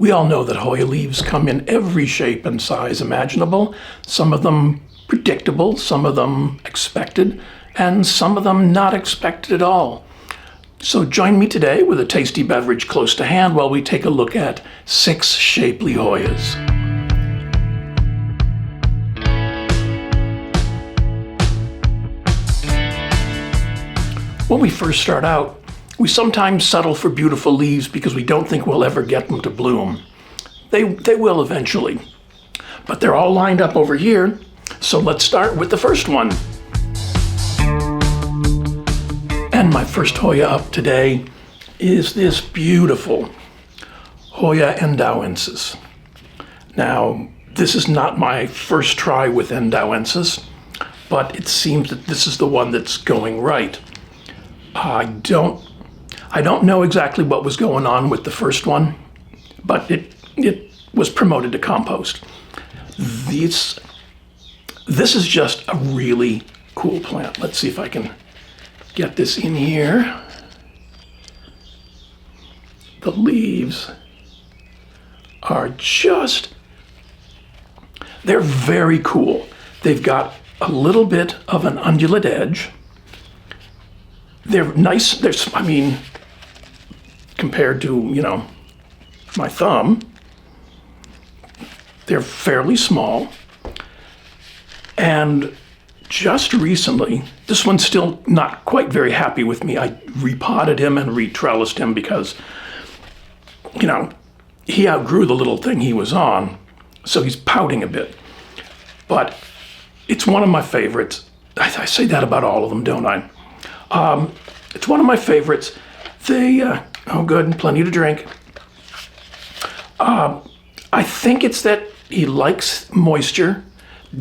We all know that Hoya leaves come in every shape and size imaginable, some of them predictable, some of them expected, and some of them not expected at all. So join me today with a tasty beverage close to hand while we take a look at 6 Shapely Hoyas. When we first start out, we sometimes settle for beautiful leaves because we don't think we'll ever get them to bloom. They will eventually, but they're all lined up over here, so let's start with the first one. And my first Hoya up today is this beautiful Hoya endauensis. Now, this is not my first try with endauensis, but it seems that this is the one that's going right. I don't know exactly what was going on with the first one, but it was promoted to compost. This is just a really cool plant. Let's see if I can get this in here. The leaves are they're very cool. They've got a little bit of an undulate edge. They're nice. Compared to, my thumb, they're fairly small. And just recently, this one's still not quite very happy with me. I repotted him and retrellised him because, he outgrew the little thing he was on, so he's pouting a bit. But it's one of my favorites. I say that about all of them, don't I? It's one of my favorites. Oh good, plenty to drink. I think it's that he likes moisture,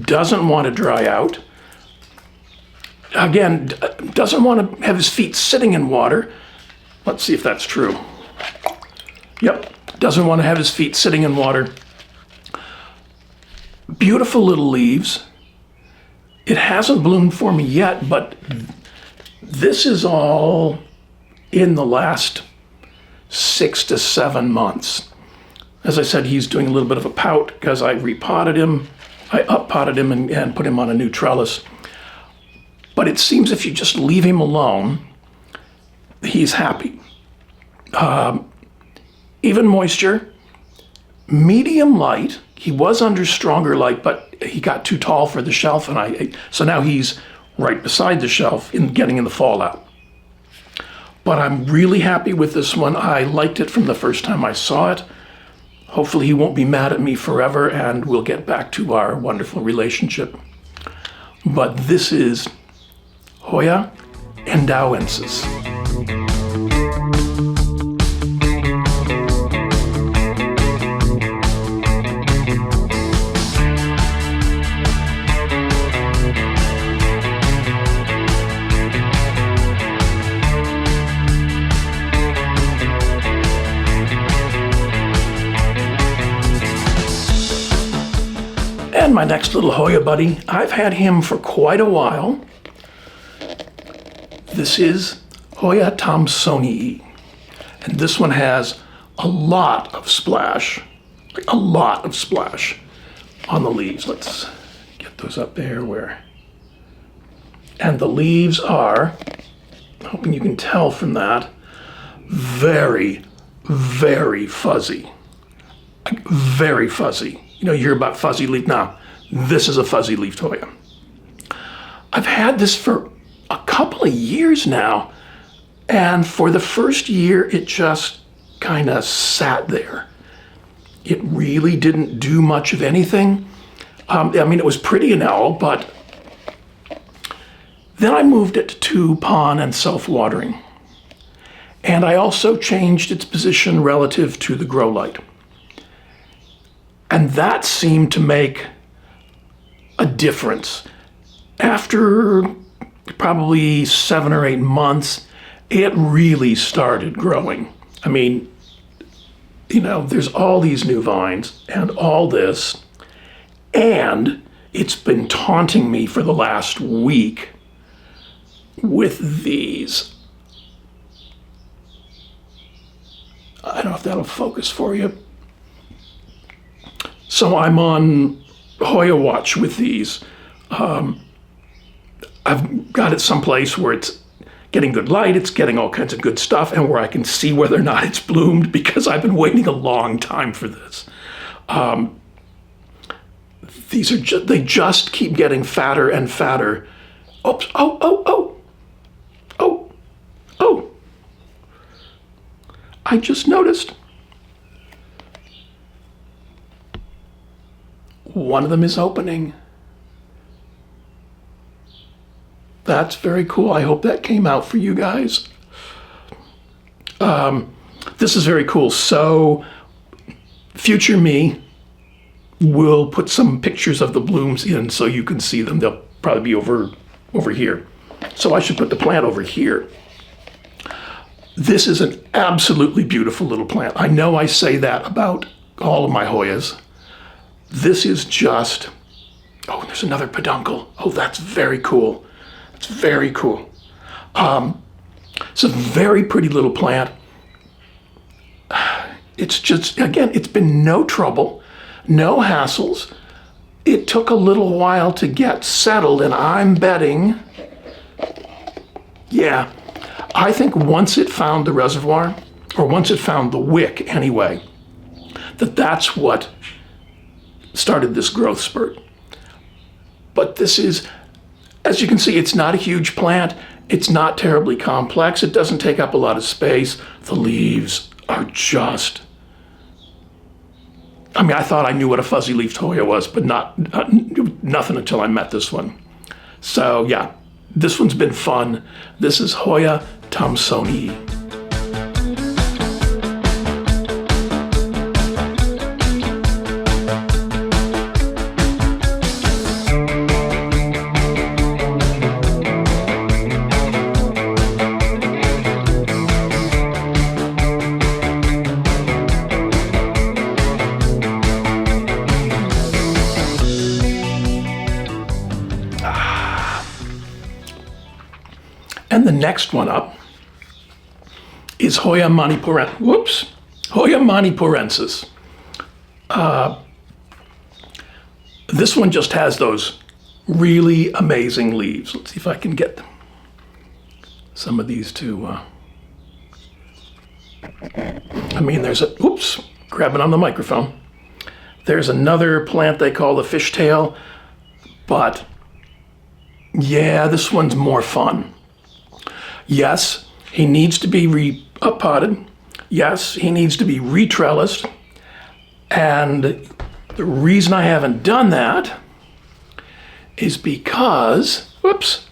doesn't want to dry out. Again, doesn't want to have his feet sitting in water. Let's see if that's true. Yep, doesn't want to have his feet sitting in water. Beautiful little leaves. It hasn't bloomed for me yet, but this is all in the last 6 to 7 months. As I said, he's doing a little bit of a pout because I repotted him. I up-potted him and put him on a new trellis. But it seems if you just leave him alone, he's happy. Even moisture, medium light. He was under stronger light, but he got too tall for the shelf, so now he's right beside the shelf getting in the fallout. But I'm really happy with this one. I liked it from the first time I saw it. Hopefully he won't be mad at me forever and we'll get back to our wonderful relationship. But this is Hoya endauensis. And my next little Hoya buddy, I've had him for quite a while. This is Hoya thomsonii. And this one has a lot of splash on the leaves. Let's get those up there and the leaves are, hoping you can tell from that, very, very fuzzy. Very fuzzy. You hear about fuzzy leaf. Now, this is a fuzzy leafed Hoya. I've had this for a couple of years now, and for the first year, it just kind of sat there. It really didn't do much of anything. It was pretty and all, but then I moved it to pond and self-watering. And I also changed its position relative to the grow light. And that seemed to make a difference. After probably 7 or 8 months, it really started growing. There's all these new vines and all this, and it's been taunting me for the last week with these. I don't know if that'll focus for you. So I'm on Hoya watch with these. I've got it someplace where it's getting good light, it's getting all kinds of good stuff, and where I can see whether or not it's bloomed, because I've been waiting a long time for this. These are they just keep getting fatter and fatter. Oops, oh. I just noticed one of them is opening. That's very cool. I hope that came out for you guys. This is very cool. So future me will put some pictures of the blooms in so you can see them. They'll probably be over here. So I should put the plant over here. This is an absolutely beautiful little plant. I know I say that about all of my Hoyas. This is just, oh, there's another peduncle. Oh, that's very cool. It's very cool. It's a very pretty little plant. It's just, again, it's been no trouble, no hassles. It took a little while to get settled, and I'm betting, yeah, I think once it found the reservoir, or once it found the wick anyway, that's what started this growth spurt. But this is, as you can see, it's not a huge plant. It's not terribly complex. It doesn't take up a lot of space. The leaves are just, I mean, I thought I knew what a fuzzy-leafed Hoya was, but nothing until I met this one. So yeah, this one's been fun. This is Hoya thomsonii. And the next one up is Hoya manipurensis. This one just has those really amazing leaves. Let's see if I can get some of these to, I mean, there's a, oops, grabbing on the microphone. There's another plant they call the fishtail, but yeah, this one's more fun. Yes, he needs to be up-potted. Yes, he needs to be retrellised. And the reason I haven't done that is because, whoops,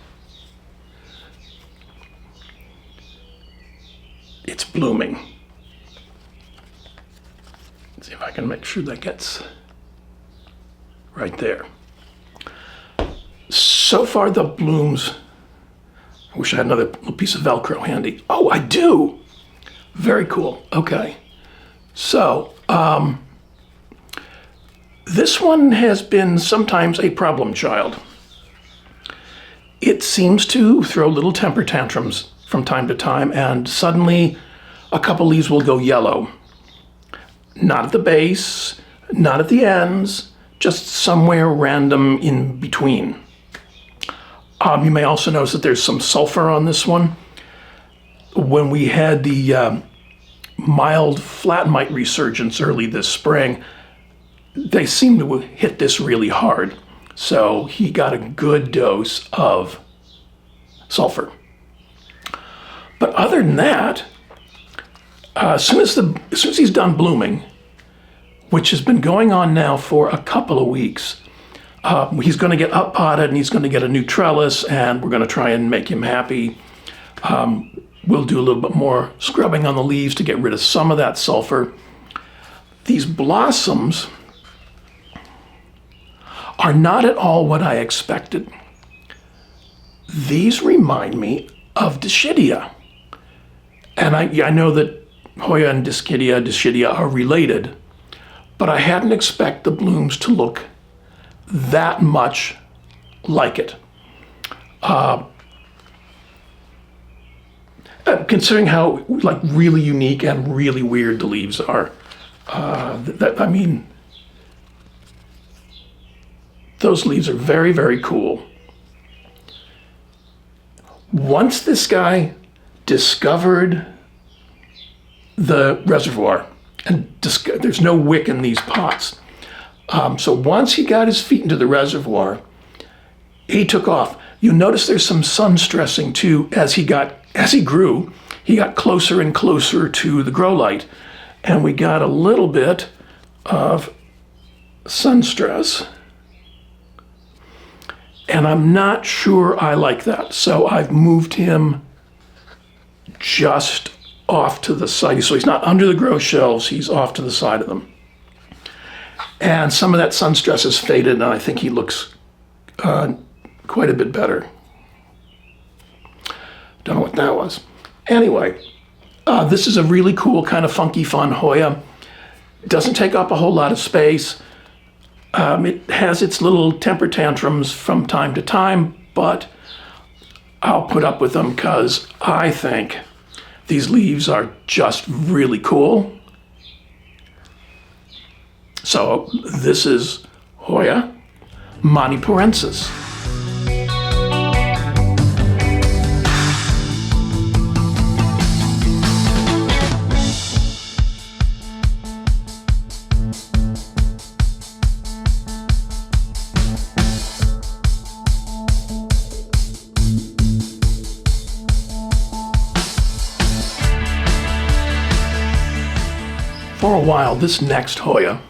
it's blooming. Let's see if I can make sure that gets right there. So far the blooms, I wish I had another little piece of Velcro handy. Oh, I do. Very cool. Okay. So, this one has been sometimes a problem child. It seems to throw little temper tantrums from time to time, and suddenly a couple leaves will go yellow. Not at the base, not at the ends, just somewhere random in between. You may also notice that there's some sulfur on this one. When we had the mild flat mite resurgence early this spring, they seemed to hit this really hard. So he got a good dose of sulfur. But other than that, as soon as he's done blooming, which has been going on now for a couple of weeks, he's going to get up potted and he's going to get a new trellis, and we're going to try and make him happy. We'll do a little bit more scrubbing on the leaves to get rid of some of that sulfur. These blossoms are not at all what I expected. These remind me of Dischidia. And I know that Hoya and Dischidia are related, but I hadn't expected the blooms to look that much like it. Considering how really unique and really weird the leaves are. I mean, Those leaves are very, very cool. Once this guy discovered the reservoir, and there's no wick in these pots. So once he got his feet into the reservoir, he took off. You notice there's some sun stressing too. As he grew, he got closer and closer to the grow light, and we got a little bit of sun stress. And I'm not sure I like that. So I've moved him just off to the side. So he's not under the grow shelves, he's off to the side of them. And some of that sun stress has faded, and I think he looks quite a bit better. Don't know what that was. Anyway, this is a really cool, kind of funky, fun Hoya. It doesn't take up a whole lot of space. It has its little temper tantrums from time to time, but I'll put up with them because I think these leaves are just really cool. So this is Hoya manipurensis. For a while, this next Hoya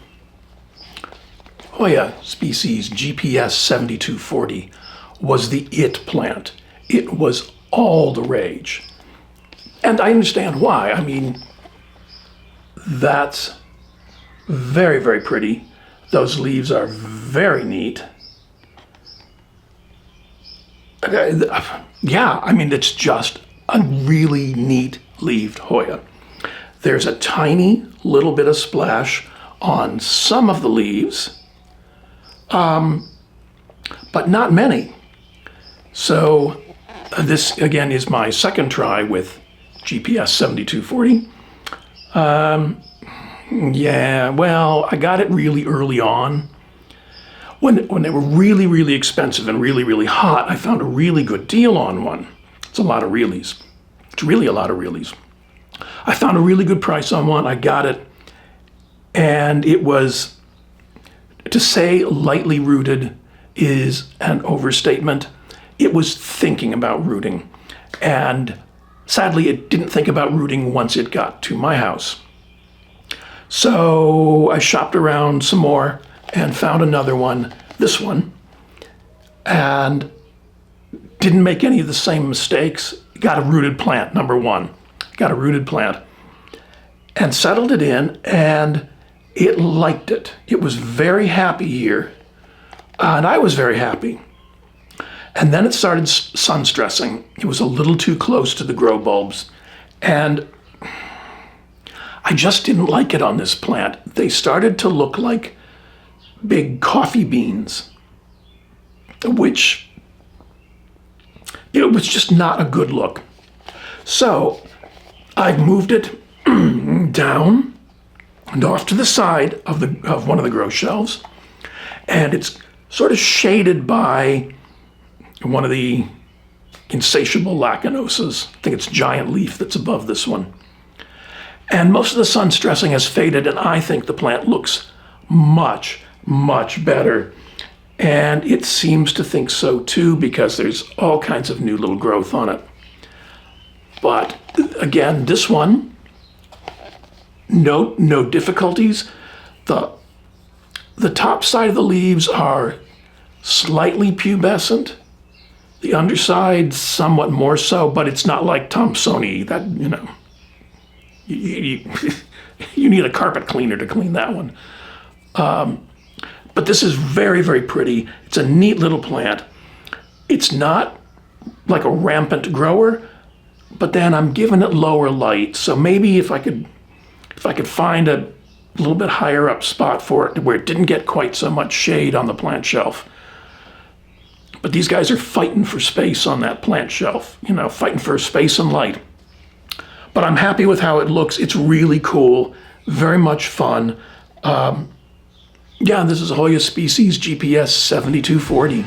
species GPS 7240, was the it plant. It was all the rage. And I understand why. I mean, that's very, very pretty. Those leaves are very neat. Yeah, I mean, it's just a really neat leaved Hoya. There's a tiny little bit of splash on some of the leaves, but not many. So this, again, is my second try with GPS 7240. Yeah, well, I got it really early on. When they were really, really expensive and really, really hot, I found a really good deal on one. It's a lot of realies. It's really a lot of realies. I found a really good price on one. I got it. And it was, to say lightly rooted is an overstatement. It was thinking about rooting. And sadly, it didn't think about rooting once it got to my house. So I shopped around some more and found another one, this one, and didn't make any of the same mistakes. Got a rooted plant, number one. Got a rooted plant and settled it in, and it liked it. It was very happy here, and I was very happy. And then it started sun stressing. It was a little too close to the grow bulbs, and I just didn't like it on this plant. They started to look like big coffee beans, which it was just not a good look. So I've moved it down and off to the side of one of the grow shelves, and it's sort of shaded by one of the insatiable lacunosas. I think it's giant leaf that's above this one. And most of the sun stressing has faded, and I think the plant looks much, much better. And it seems to think so too, because there's all kinds of new little growth on it. But again, this one, no difficulties. The top side of the leaves are slightly pubescent. The underside somewhat more so, but it's not like thomsonii that, you need a carpet cleaner to clean that one. But this is very, very pretty. It's a neat little plant. It's not like a rampant grower, but then I'm giving it lower light. So maybe if I could find a little bit higher up spot for it where it didn't get quite so much shade on the plant shelf. But these guys are fighting for space on that plant shelf, fighting for space and light. But I'm happy with how it looks. It's really cool, very much fun. Yeah, this is Hoya species GPS 7240.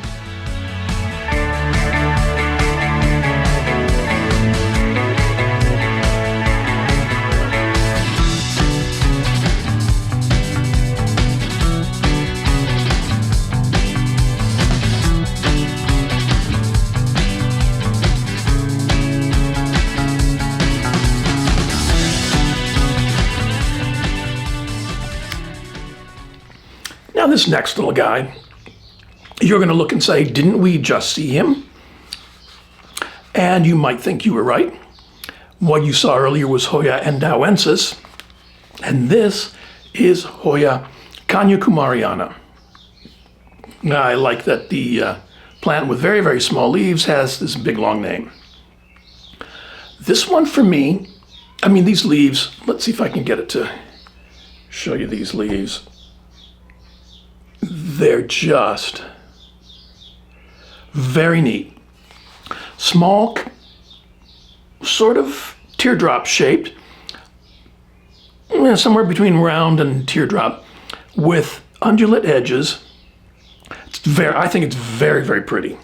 Now this next little guy, you're going to look and say, didn't we just see him? And you might think you were right. What you saw earlier was Hoya endauensis, and this is Hoya kanyakumariana. I like that the plant with very, very small leaves has this big, long name. This one for me, I mean, these leaves, let's see if I can get it to show you these leaves. They're just very neat. Small, sort of teardrop shaped, somewhere between round and teardrop, with undulate edges. I think it's very, very pretty.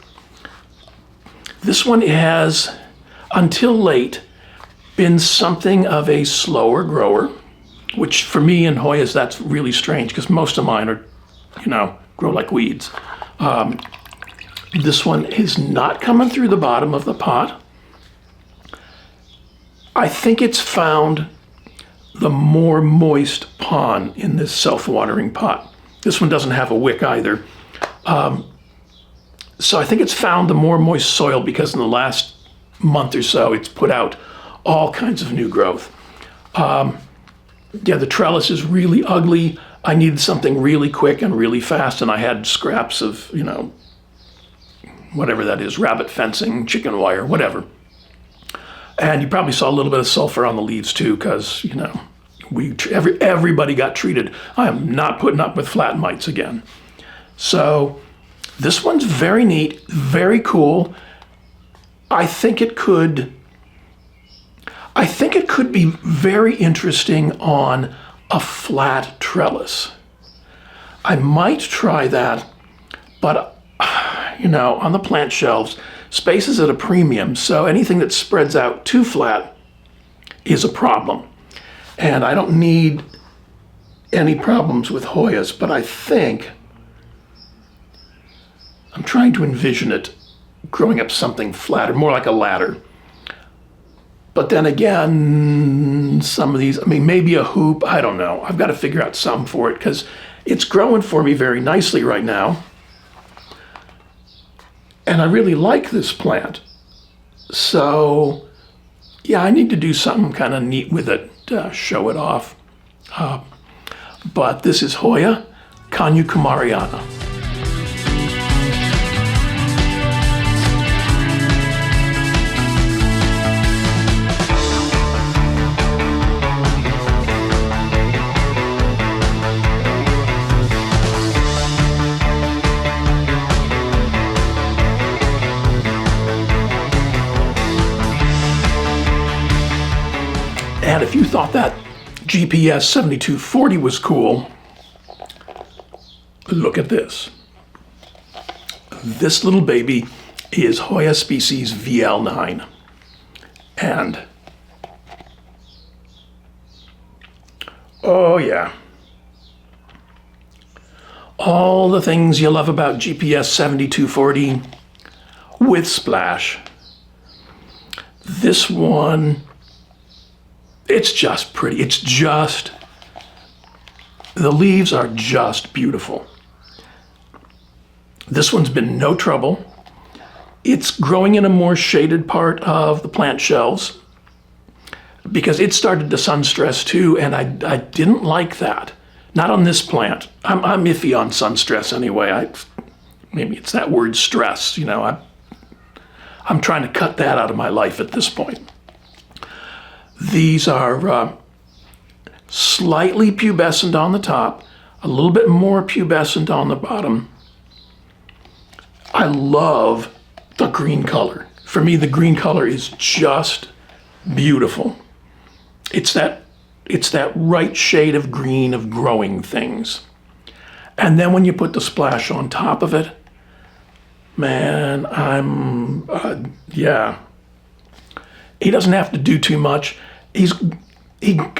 This one has, until late, been something of a slower grower, which for me in Hoyas, that's really strange because most of mine are, grow like weeds. This one is not coming through the bottom of the pot. I think it's found the more moist pond in this self-watering pot. This one doesn't have a wick either. So I think it's found the more moist soil because in the last month or so, it's put out all kinds of new growth. Yeah, the trellis is really ugly. I needed something really quick and really fast, and I had scraps of, whatever that is, rabbit fencing, chicken wire, whatever. And you probably saw a little bit of sulfur on the leaves too, because, everybody got treated. I am not putting up with flat mites again. So this one's very neat, very cool. I think it could be very interesting on a flat trellis. I might try that, but on the plant shelves, space is at a premium, so anything that spreads out too flat is a problem. And I don't need any problems with Hoyas, but I think I'm trying to envision it growing up something flatter, more like a ladder. But then again, some of these, maybe a hoop, I don't know. I've got to figure out some for it because it's growing for me very nicely right now. And I really like this plant. So, yeah, I need to do something kind of neat with it to show it off. But this is Hoya kanyakumariana. And if you thought that GPS 7240 was cool, look at this. This little baby is Hoya species VL9. And, oh yeah, all the things you love about GPS 7240 with splash. This one, it's just pretty. The leaves are just beautiful. This one's been no trouble. It's growing in a more shaded part of the plant shelves because it started to sun stress too, and I didn't like that. Not on this plant. I'm iffy on sun stress anyway. Maybe it's that word stress, I'm trying to cut that out of my life at this point. These are slightly pubescent on the top, a little bit more pubescent on the bottom. I love the green color. For me, the green color is just beautiful. It's that right shade of green of growing things. And then when you put the splash on top of it, man, yeah. He doesn't have to do too much. He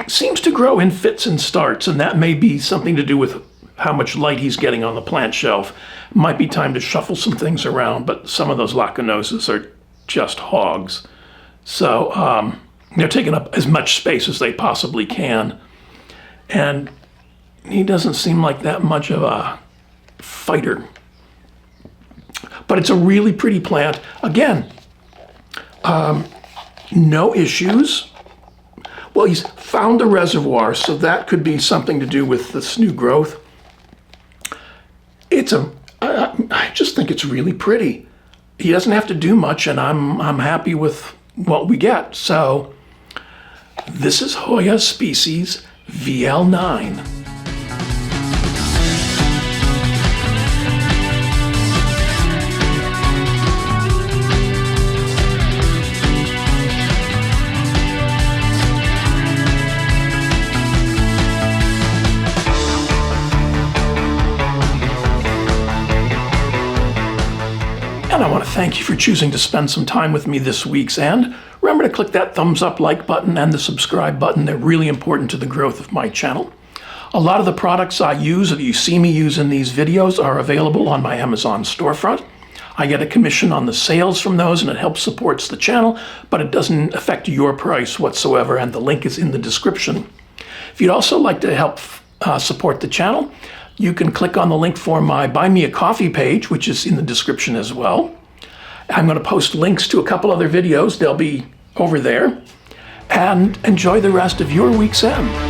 seems to grow in fits and starts, and that may be something to do with how much light he's getting on the plant shelf. Might be time to shuffle some things around, but some of those lacunoses are just hogs. So they're taking up as much space as they possibly can. And he doesn't seem like that much of a fighter. But it's a really pretty plant. Again, no issues. Well, he's found a reservoir, so that could be something to do with this new growth. I just think it's really pretty. He doesn't have to do much, and I'm happy with what we get. So this is Hoya species VL9. And I want to thank you for choosing to spend some time with me this week's end. Remember to click that thumbs up like button and the subscribe button. They're really important to the growth of my channel. A lot of the products I use, that you see me use in these videos, are available on my Amazon storefront. I get a commission on the sales from those, and it helps supports the channel, but it doesn't affect your price whatsoever, and the link is in the description. If you'd also like to help support the channel, you can click on the link for my Buy Me a Coffee page, which is in the description as well. I'm going to post links to a couple other videos. They'll be over there. And enjoy the rest of your week's end.